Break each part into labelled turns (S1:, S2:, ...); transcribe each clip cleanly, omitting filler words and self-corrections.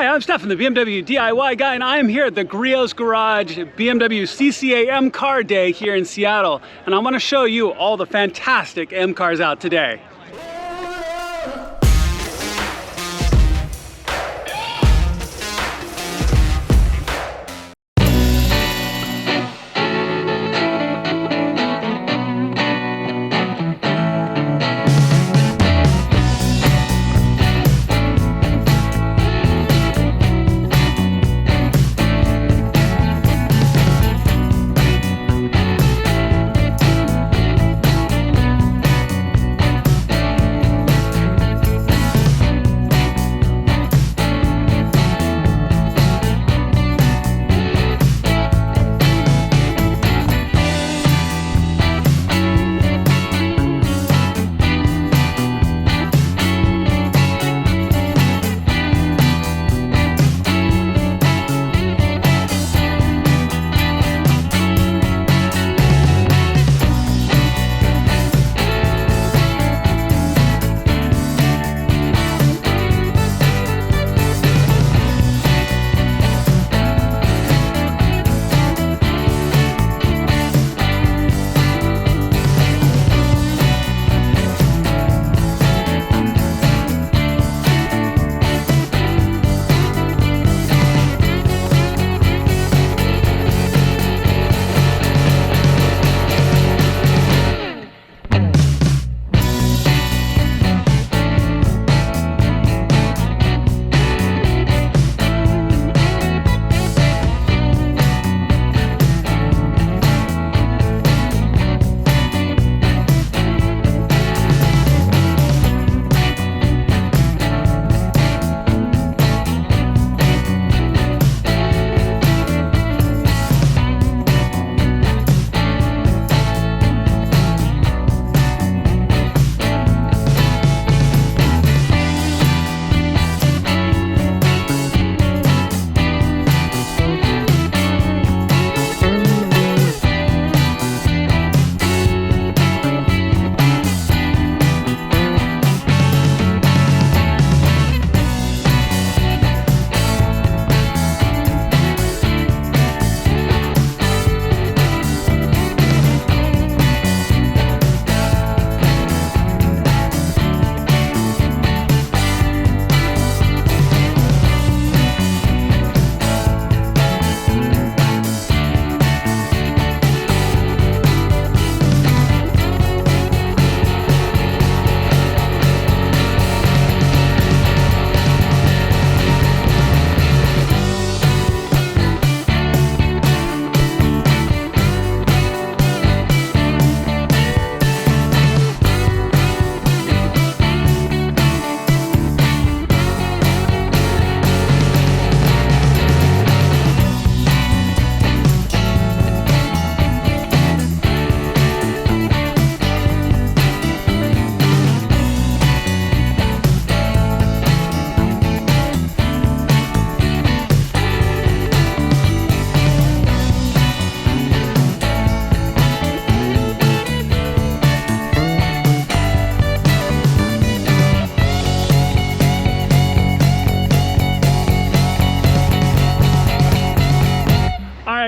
S1: Hi, I'm Stefan, the BMW DIY guy, and I am here at the Griot's Garage BMW CCA M Car Day here in Seattle. And I want to show you all the fantastic M cars out today.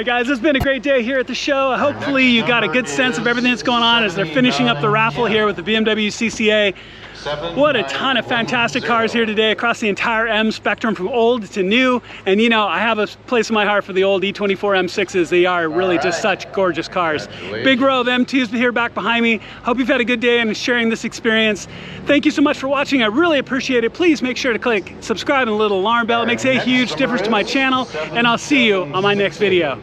S1: Alright guys, it's been a great day here at the show. Hopefully you got a good sense of everything that's going on as they're finishing up the raffle here with the BMW CCA. What a ton of fantastic cars here today across the entire M spectrum from old to new. And you know, I have a place in my heart for the old E24 M6s. They are really just such gorgeous cars. Big row of M2s here back behind me. Hope you've had a good day and sharing this experience. Thank you so much for watching. I really appreciate it. Please make sure to click subscribe and the little alarm bell. It makes a huge difference to my channel. And I'll see you on my next video.